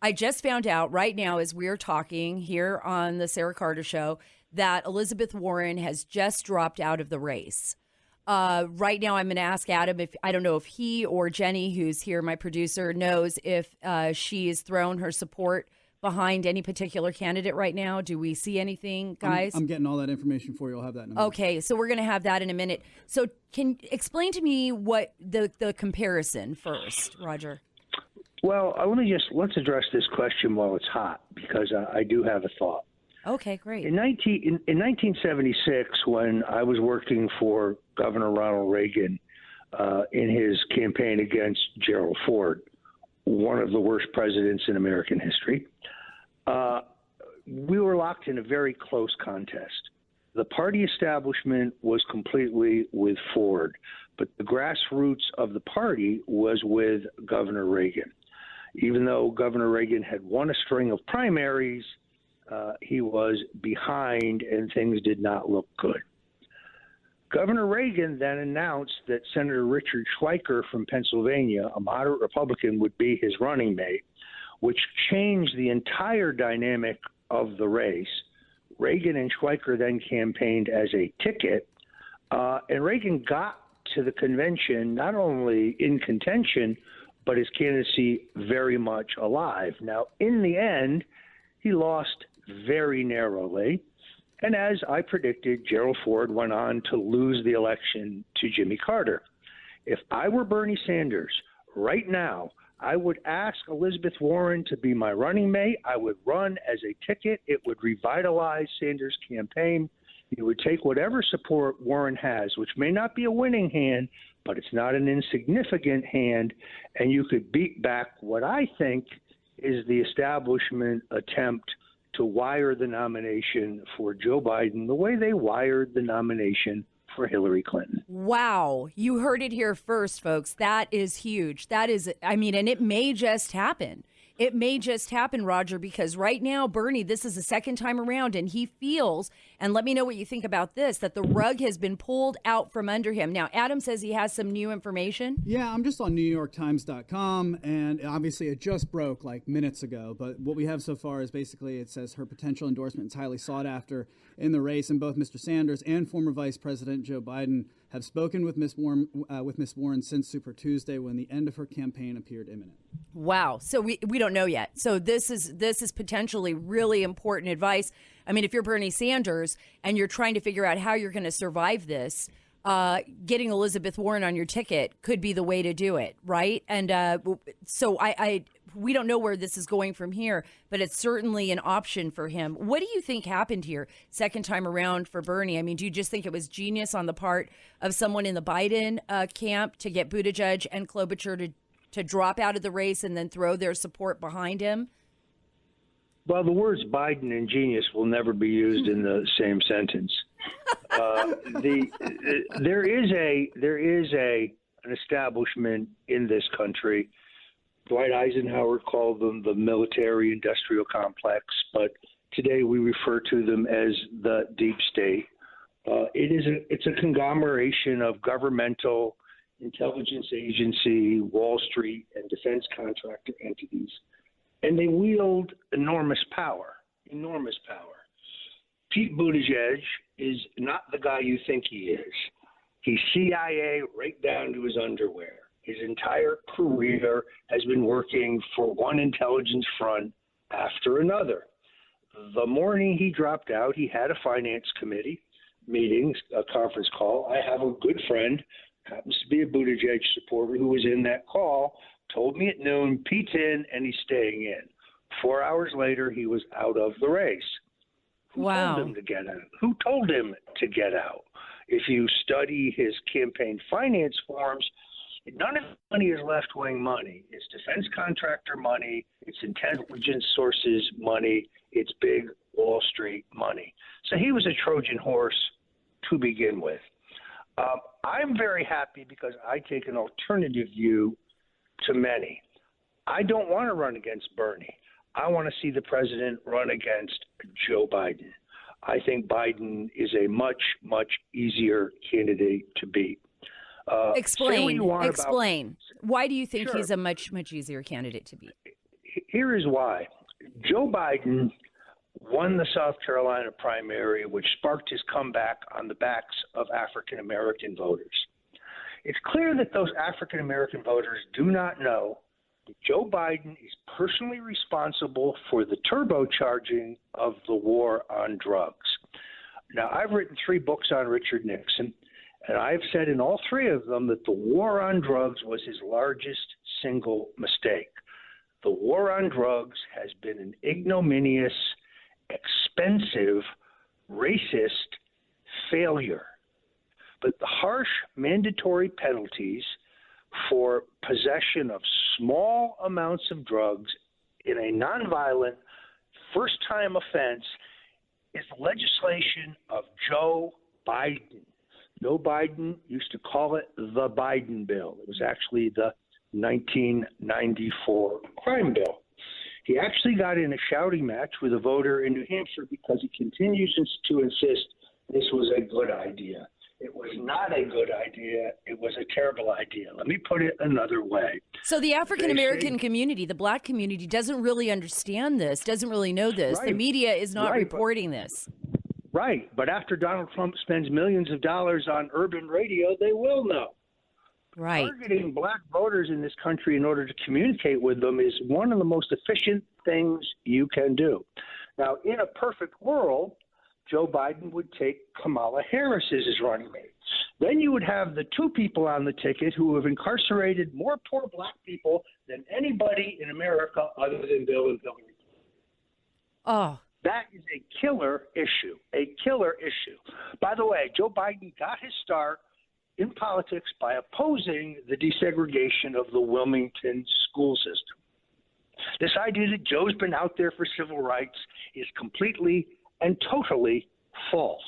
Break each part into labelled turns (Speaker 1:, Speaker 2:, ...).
Speaker 1: I just found out right now as we're talking here on the Sarah Carter Show that Elizabeth Warren has just dropped out of the race. Right now, I'm going to ask Adam if I don't know if he or Jenny, who's here, my producer, knows if she has thrown her support behind any particular candidate right now. Do we see anything, guys?
Speaker 2: I'm getting all that information for you. I'll have that in a minute.
Speaker 1: Okay, so we're going to have that in a minute. So can explain to me what the comparison first, Roger?
Speaker 3: Well, let's address this question while it's hot, because I do have a thought.
Speaker 1: Okay, great.
Speaker 3: In 1976, when I was working for Governor Ronald Reagan in his campaign against Gerald Ford, one of the worst presidents in American history, we were locked in a very close contest. The party establishment was completely with Ford, but the grassroots of the party was with Governor Reagan. Even though Governor Reagan had won a string of primaries, he was behind and things did not look good. Governor Reagan then announced that Senator Richard Schweiker from Pennsylvania, a moderate Republican, would be his running mate, which changed the entire dynamic of the race. Reagan and Schweiker then campaigned as a ticket, and Reagan got to the convention not only in contention, but his candidacy very much alive. Now, in the end, he lost very narrowly. And as I predicted, Gerald Ford went on to lose the election to Jimmy Carter. If I were Bernie Sanders right now, I would ask Elizabeth Warren to be my running mate. I would run as a ticket. It would revitalize Sanders' campaign. You would take whatever support Warren has, which may not be a winning hand, but it's not an insignificant hand, and you could beat back what I think is the establishment attempt to wire the nomination for Joe Biden the way they wired the nomination for Hillary Clinton.
Speaker 1: Wow. You heard it here first, folks. That is huge. That is, I mean, and it may just happen. It may just happen, Roger, because right now, Bernie, this is the second time around, and he feels, and let me know what you think about this, that the rug has been pulled out from under him. Now, Adam says he has some new information.
Speaker 2: Yeah, I'm just on NewYorkTimes.com, and obviously it just broke like minutes ago. But what we have so far is basically it says her potential endorsement is highly sought after in the race, and both Mr. Sanders and former Vice President Joe Biden have spoken with Ms. Warren since Super Tuesday, when the end of her campaign appeared imminent.
Speaker 1: Wow. So we don't know yet. So this is potentially really important advice. I mean, if you're Bernie Sanders and you're trying to figure out how you're going to survive this, getting Elizabeth Warren on your ticket could be the way to do it, right? And so we don't know where this is going from here, but it's certainly an option for him. What do you think happened here second time around for Bernie? I mean, do you just think it was genius on the part of someone in the Biden camp to get Buttigieg and Klobuchar to drop out of the race and then throw their support behind him?
Speaker 3: Well, the words Biden and genius will never be used in the same sentence. There is an establishment in this country. Dwight Eisenhower called them the military-industrial complex, but today we refer to them as the deep state. It's a conglomeration of governmental, intelligence agency, Wall Street, and defense contractor entities, and they wield enormous power. Enormous power. Pete Buttigieg is not the guy you think he is. He's CIA right down to his underwear. His entire career has been working for one intelligence front after another. The morning he dropped out, he had a finance committee meeting, a conference call. I have a good friend, happens to be a Buttigieg supporter, who was in that call, told me at noon, Pete's in and he's staying in. 4 hours later, he was out of the race. Who
Speaker 1: Wow.
Speaker 3: told him to get out? Who told him to get out? If you study his campaign finance forms, none of the money is left-wing money. It's defense contractor money. It's intelligence sources money. It's big Wall Street money. So he was a Trojan horse to begin with. I'm very happy because I take an alternative view to many. I don't want to run against Bernie. I want to see the president run against Joe Biden. I think Biden is a much, much easier candidate to beat.
Speaker 1: Explain.
Speaker 3: Why do you think
Speaker 1: Sure. He's a much easier candidate to beat?
Speaker 3: Here is why. Joe Biden won the South Carolina primary, which sparked his comeback on the backs of African American voters. It's clear that those African American voters do not know that Joe Biden is personally responsible for the turbocharging of the war on drugs. Now, I've written 3 books on Richard Nixon, and I've said in all 3 of them that the war on drugs was his largest single mistake. The war on drugs has been an ignominious, expensive, racist failure. But the harsh mandatory penalties for possession of small amounts of drugs in a nonviolent first-time offense is legislation of Joe Biden. Joe Biden used to call it the Biden bill. It was actually the 1994 crime bill. He actually got in a shouting match with a voter in New Hampshire because he continues to insist this was a good idea. It was not a good idea. It was a terrible idea. Let me put it another way.
Speaker 1: So the African American community, the black community, doesn't really understand this, doesn't really know this. Right. The media is not reporting this.
Speaker 3: Right. But after Donald Trump spends millions of dollars on urban radio, they will know.
Speaker 1: Right.
Speaker 3: Targeting black voters in this country in order to communicate with them is one of the most efficient things you can do. Now, in a perfect world, Joe Biden would take Kamala Harris as his running mate. Then you would have the 2 people on the ticket who have incarcerated more poor black people than anybody in America other than Bill and Hillary.
Speaker 1: Oh.
Speaker 3: That is a killer issue, By the way, Joe Biden got his start in politics by opposing the desegregation of the Wilmington school system. This idea that Joe's been out there for civil rights is completely and totally false.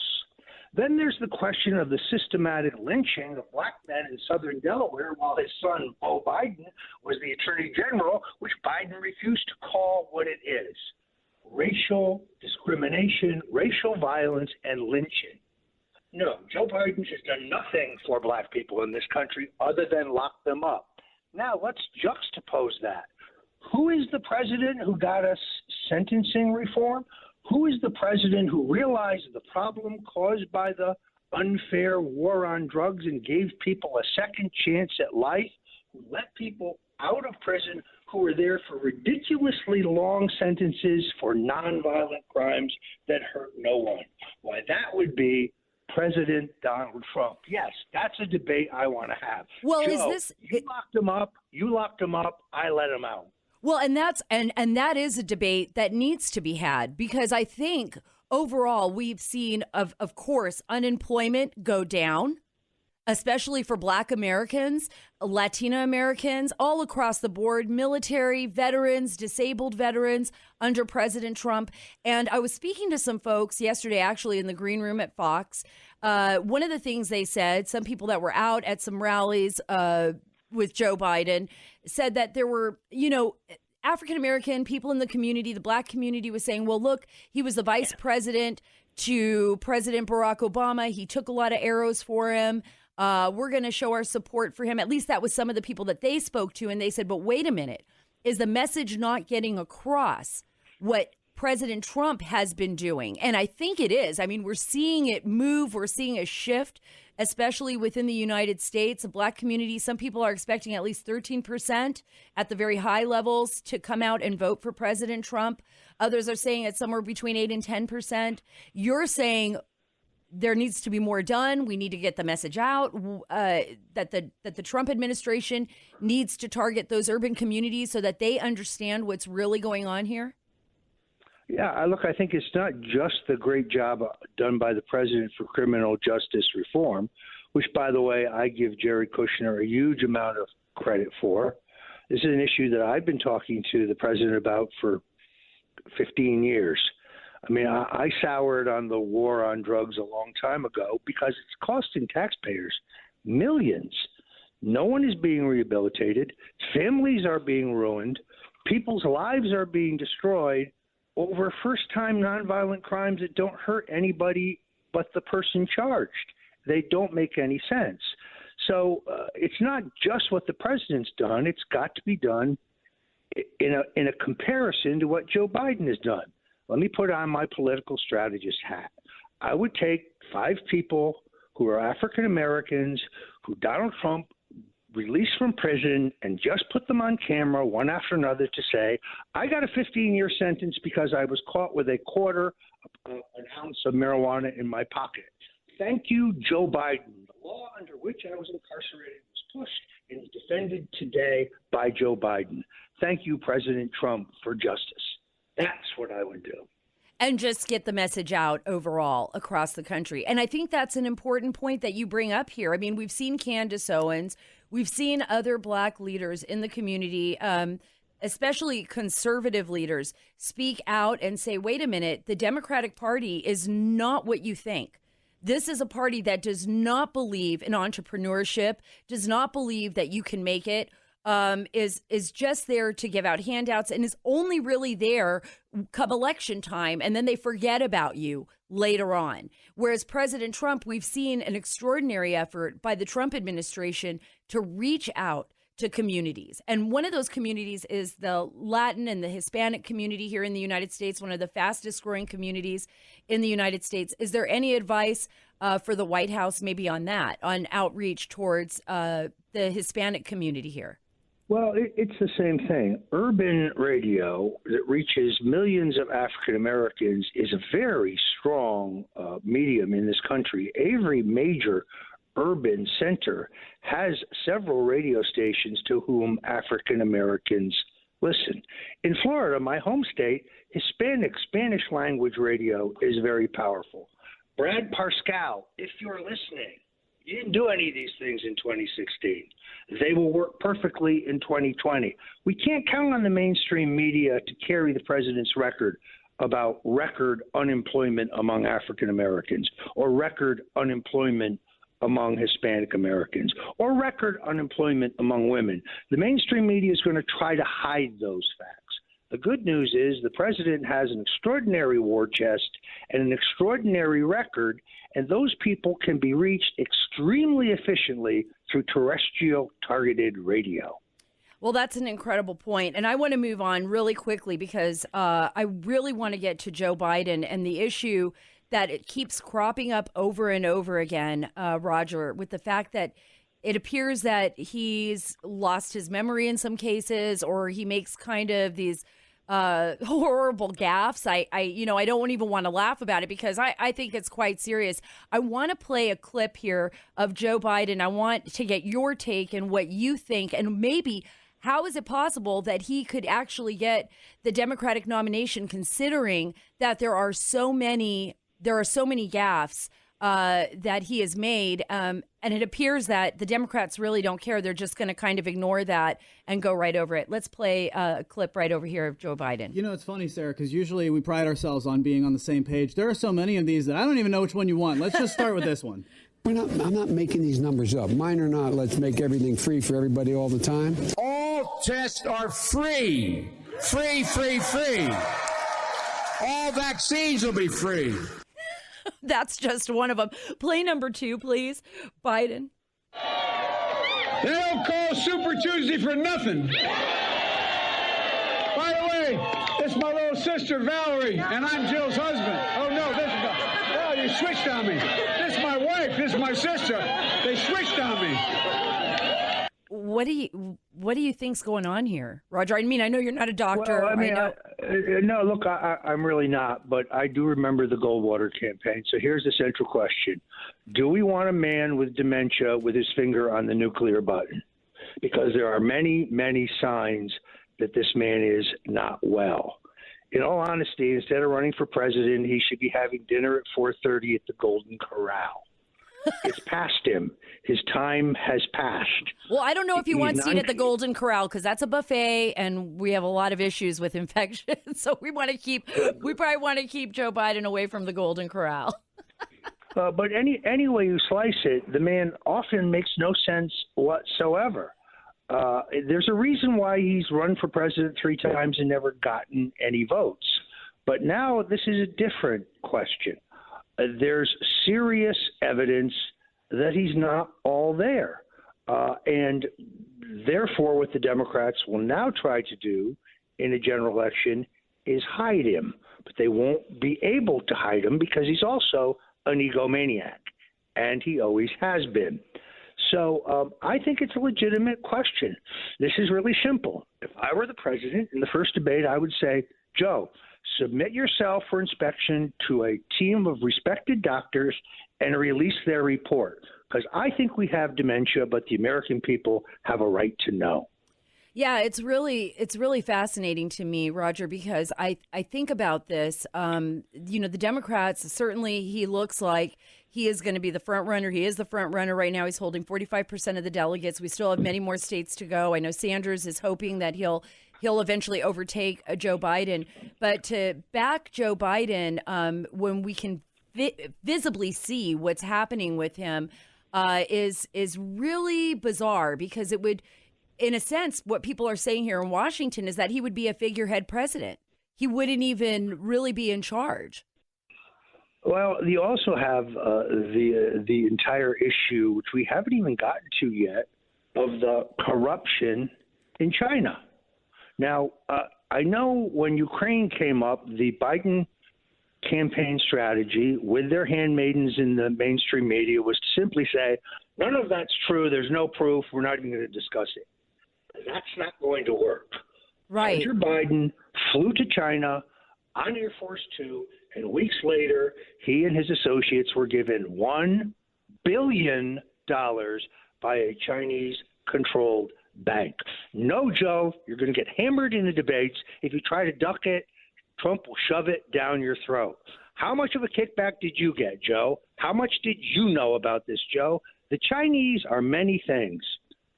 Speaker 3: Then there's the question of the systematic lynching of black men in southern Delaware while his son, Beau Biden, was the attorney general, which Biden refused to call what it is: racial discrimination, racial violence, and lynching. No, Joe Biden has done nothing for black people in this country other than lock them up. Now, let's juxtapose that. Who is the president who got us sentencing reform? Who is the president who realized the problem caused by the unfair war on drugs and gave people a second chance at life, who let people out of prison who were there for ridiculously long sentences for nonviolent crimes that hurt no one? Why, that would be President Donald Trump. Yes, that's a debate I want to have.
Speaker 1: Well,
Speaker 3: Joe,
Speaker 1: is this
Speaker 3: you locked him up, I let him out.
Speaker 1: Well, and that is a debate that needs to be had, because I think overall we've seen, of course, unemployment go down, especially for Black Americans, Latina Americans, all across the board, military, veterans, disabled veterans under President Trump. And I was speaking to some folks yesterday, actually, in the green room at Fox. One of the things they said, some people that were out at some rallies with Joe Biden, said that there were, African-American people in the community, the Black community was saying, well, look, he was the vice president to President Barack Obama. He took a lot of arrows for him. We're going to show our support for him. At least that was some of the people that they spoke to. And they said, but wait a minute, is the message not getting across what President Trump has been doing? And I think it is. I mean, we're seeing it move. We're seeing a shift, especially within the United States. The Black community, some people are expecting at least 13% at the very high levels to come out and vote for President Trump. Others are saying it's somewhere between 8 and 10%. You're saying there needs to be more done. We need to get the message out that the Trump administration needs to target those urban communities so that they understand what's really going on here.
Speaker 3: Yeah, I think it's not just the great job done by the president for criminal justice reform, which, by the way, I give Jerry Kushner a huge amount of credit for. This is an issue that I've been talking to the president about for 15 years. I mean, I soured on the war on drugs a long time ago because it's costing taxpayers millions. No one is being rehabilitated. Families are being ruined. People's lives are being destroyed over first-time nonviolent crimes that don't hurt anybody but the person charged. They don't make any sense. So it's not just what the president's done. It's got to be done in a comparison to what Joe Biden has done. Let me put on my political strategist hat. I would take 5 people who are African Americans who Donald Trump released from prison and just put them on camera one after another to say, I got a 15-year sentence because I was caught with a quarter an ounce of marijuana in my pocket. Thank you, Joe Biden. The law under which I was incarcerated was pushed and is defended today by Joe Biden. Thank you, President Trump, for justice. That's what I would do.
Speaker 1: And just get the message out overall across the country. And I think that's an important point that you bring up here. I mean, we've seen Candace Owens. We've seen other Black leaders in the community, especially conservative leaders, speak out and say, wait a minute, the Democratic Party is not what you think. This is a party that does not believe in entrepreneurship, does not believe that you can make it, is just there to give out handouts, and is only really there come election time, and then they forget about you later on. Whereas President Trump, we've seen an extraordinary effort by the Trump administration to reach out to communities. And one of those communities is the Latin and the Hispanic community here in the United States, one of the fastest growing communities in the United States. Is there any advice for the White House maybe on that, on outreach towards the Hispanic community here?
Speaker 3: Well, it's the same thing. Urban radio that reaches millions of African Americans is a very strong medium in this country. Every major urban center has several radio stations to whom African Americans listen. In Florida, my home state, Hispanic Spanish language radio is very powerful. Brad Parscale, if you're listening, you didn't do any of these things in 2016. They will work perfectly in 2020. We can't count on the mainstream media to carry the president's record about record unemployment among African Americans, or record unemployment among Hispanic Americans, or record unemployment among women. The mainstream media is going to try to hide those facts. The good news is the president has an extraordinary war chest and an extraordinary record, and those people can be reached extremely efficiently through terrestrial targeted radio.
Speaker 1: Well, that's an incredible point. And I want to move on really quickly because I really want to get to Joe Biden and the issue that it keeps cropping up over and over again, Roger, with the fact that it appears that he's lost his memory in some cases, or he makes kind of these horrible gaffes. I don't even want to laugh about it because I think it's quite serious. I want to play a clip here of Joe Biden. I want to get your take and what you think, and maybe how is it possible that he could actually get the Democratic nomination, considering that there are so many gaffes that he has made, and it appears that the Democrats really don't care. They're just going to kind of ignore that and go right over it. Let's play a clip right over here of Joe Biden.
Speaker 2: You know, it's funny, Sarah, because usually we pride ourselves on being on the same page. There are so many of these that I don't even know which one you want. Let's just start with this one.
Speaker 4: I'm not making these numbers up. Mine or not, let's make everything free for everybody all the time. All tests are free. Free, free, free. All vaccines will be free.
Speaker 1: That's just one of them. Play number 2, please. Biden.
Speaker 4: They don't call Super Tuesday for nothing. By the way, it's my little sister, Valerie, and I'm Jill's husband. Oh, no, you switched on me. This is my wife. This is my sister. They switched on me.
Speaker 1: What do you think's going on here, Roger? I mean, I know you're not a doctor.
Speaker 3: Well,
Speaker 1: I know.
Speaker 3: No, look, I'm really not, but I do remember the Goldwater campaign. So here's the central question. Do we want a man with dementia with his finger on the nuclear button? Because there are many, many signs that this man is not well. In all honesty, instead of running for president, he should be having dinner at 4:30 at the Golden Corral. It's past him. His time has passed.
Speaker 1: Well, I don't know if he wants to eat at the Golden Corral because that's a buffet, and we have a lot of issues with infections. So we probably want to keep Joe Biden away from the Golden Corral.
Speaker 3: But any way you slice it, the man often makes no sense whatsoever. There's a reason why he's run for president 3 times and never gotten any votes. But now this is a different question. There's serious evidence that he's not all there. And therefore, what the Democrats will now try to do in a general election is hide him. But they won't be able to hide him because he's also an egomaniac, and he always has been. So I think it's a legitimate question. This is really simple. If I were the president in the first debate, I would say, Joe, submit yourself for inspection to a team of respected doctors and release their report. Because I think we have dementia, but the American people have a right to know.
Speaker 1: Yeah, it's really fascinating to me, Roger, because I think about this. The Democrats, certainly he looks like he is going to be the front runner. He is the front runner right now. He's holding 45% of the delegates. We still have many more states to go. I know Sanders is hoping that he'll eventually overtake Joe Biden. But to back Joe Biden, when we can visibly see what's happening with him, is really bizarre, because it would, in a sense, what people are saying here in Washington is that he would be a figurehead president. He wouldn't even really be in charge.
Speaker 3: Well, you also have the entire issue, which we haven't even gotten to yet, of the corruption in China. Now, I know when Ukraine came up, the Biden campaign strategy with their handmaidens in the mainstream media was to simply say, none of that's true. There's no proof. We're not even going to discuss it. That's not going to work.
Speaker 1: Right.
Speaker 3: Hunter Biden flew to China on Air Force Two, and weeks later, he and his associates were given $1 billion by a Chinese-controlled bank. No, Joe, you're going to get hammered in the debates. If you try to duck it, Trump will shove it down your throat. How much of a kickback did you get, Joe? How much did you know about this, Joe? The Chinese are many things,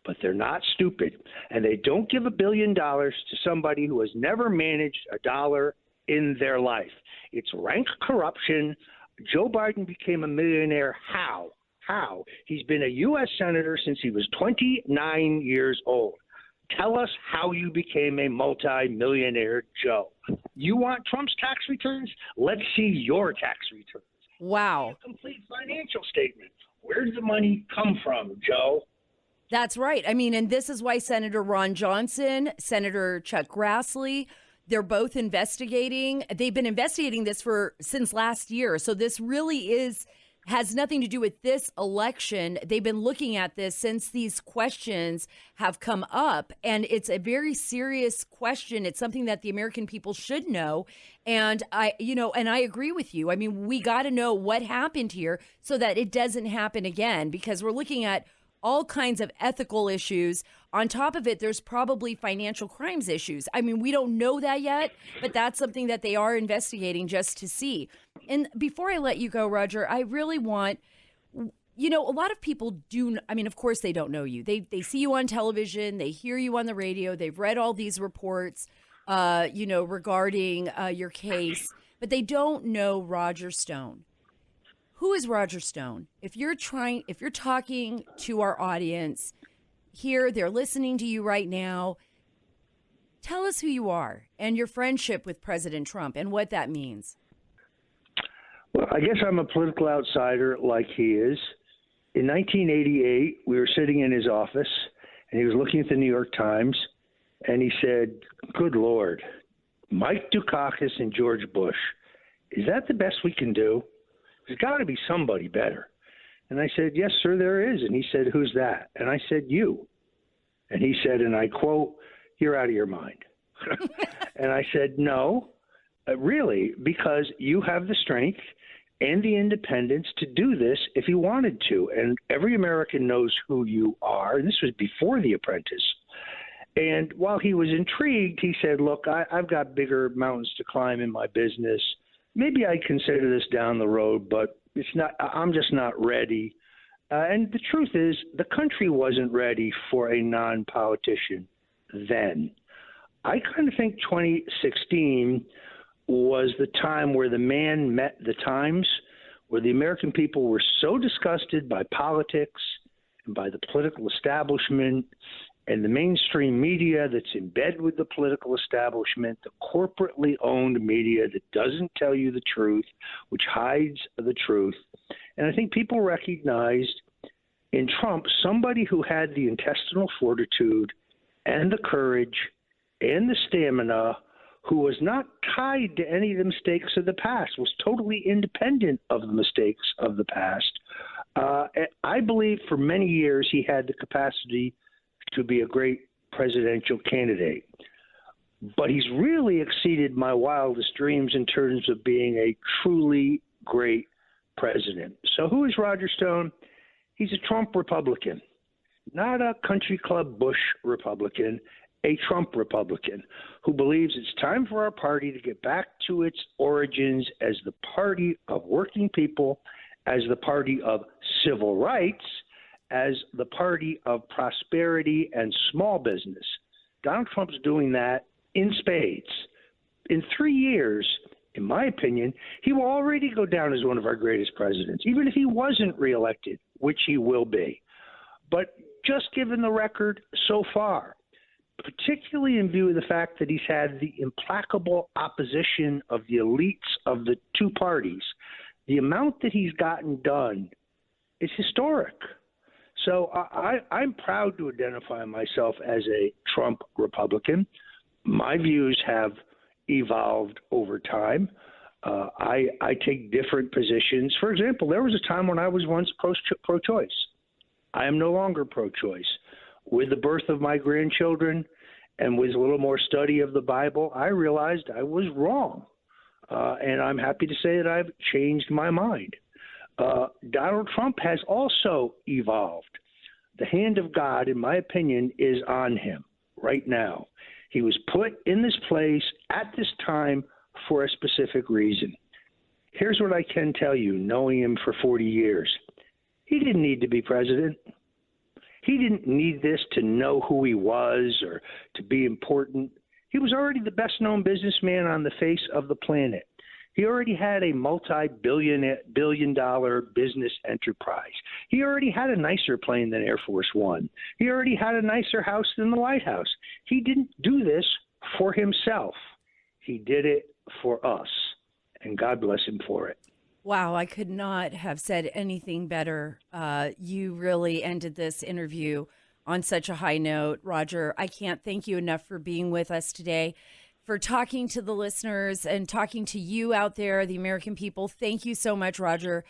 Speaker 3: but they're not stupid. And they don't give $1 billion to somebody who has never managed a dollar in their life. It's rank corruption. Joe Biden became a millionaire. How? He's been a U.S. Senator since he was 29 years old. Tell us how you became a multi-millionaire, Joe. You want Trump's tax returns? Let's see your tax returns.
Speaker 1: Wow.
Speaker 3: A complete financial statement. Where did the money come from, Joe?
Speaker 1: That's right. I mean, and this is why Senator Ron Johnson, Senator Chuck Grassley, they're both investigating. They've been investigating this since last year. So this really has nothing to do with this election. They've been looking at this since these questions have come up, and it's a very serious question. It's something that the American people should know. And I agree with you. I mean, we got to know what happened here so that it doesn't happen again, because we're looking at all kinds of ethical issues. On top of it, there's probably financial crimes issues. I mean, we don't know that yet, but that's something that they are investigating just to see. And before I let you go, Roger, I really want, a lot of people do, I mean, of course they don't know you. They see you on television, they hear you on the radio, they've read all these reports, regarding your case, but they don't know Roger Stone. Who is Roger Stone? If you're talking to our audience here, they're listening to you right now, tell us who you are and your friendship with President Trump and what that means.
Speaker 3: Well, I guess I'm a political outsider like he is. In 1988, we were sitting in his office, and he was looking at the New York Times, and he said, good Lord, Mike Dukakis and George Bush, is that the best we can do? There's got to be somebody better. And I said, yes, sir, there is. And he said, who's that? And I said, you. And he said, and I quote, you're out of your mind. And I said, no, really, because you have the strength and the independence to do this if you wanted to. And every American knows who you are. And this was before The Apprentice. And while he was intrigued, he said, look, I've got bigger mountains to climb in my business. Maybe I'd consider this down the road, but I'm just not ready. And the truth is, the country wasn't ready for a non-politician then. I kind of think 2016 was the time where the man met the times, where the American people were so disgusted by politics and by the political establishment and the mainstream media that's in bed with the political establishment, the corporately owned media that doesn't tell you the truth, which hides the truth. And I think people recognized in Trump somebody who had the intestinal fortitude and the courage and the stamina, who was not tied to any of the mistakes of the past, was totally independent of the mistakes of the past. I believe for many years he had the capacity to be a great presidential candidate. But he's really exceeded my wildest dreams in terms of being a truly great president. So who is Roger Stone? He's a Trump Republican, not a country club Bush Republican, a Trump Republican who believes it's time for our party to get back to its origins as the party of working people, as the party of civil rights, as the party of prosperity and small business. Donald Trump's doing that in spades. In 3 years, in my opinion, he will already go down as one of our greatest presidents, even if he wasn't reelected, which he will be. But just given the record so far, particularly in view of the fact that he's had the implacable opposition of the elites of the two parties, the amount that he's gotten done is historic. So I'm proud to identify myself as a Trump Republican. My views have evolved over time. I take different positions. For example, there was a time when I was once pro-choice. I am no longer pro-choice. With the birth of my grandchildren and with a little more study of the Bible, I realized I was wrong. And I'm happy to say that I've changed my mind. Donald Trump has also evolved. The hand of God, in my opinion, is on him right now. He was put in this place at this time for a specific reason. Here's what I can tell you, knowing him for 40 years. He didn't need to be president. He didn't need this to know who he was or to be important. He was already the best-known businessman on the face of the planet. He already had a multi-billion-dollar business enterprise. He already had a nicer plane than Air Force One. He already had a nicer house than the White House. He didn't do this for himself. He did it for us, and God bless him for it.
Speaker 1: Wow, I could not have said anything better. You really ended this interview on such a high note. Roger, I can't thank you enough for being with us today, for talking to the listeners and talking to you out there, the American people. Thank you so much, Roger.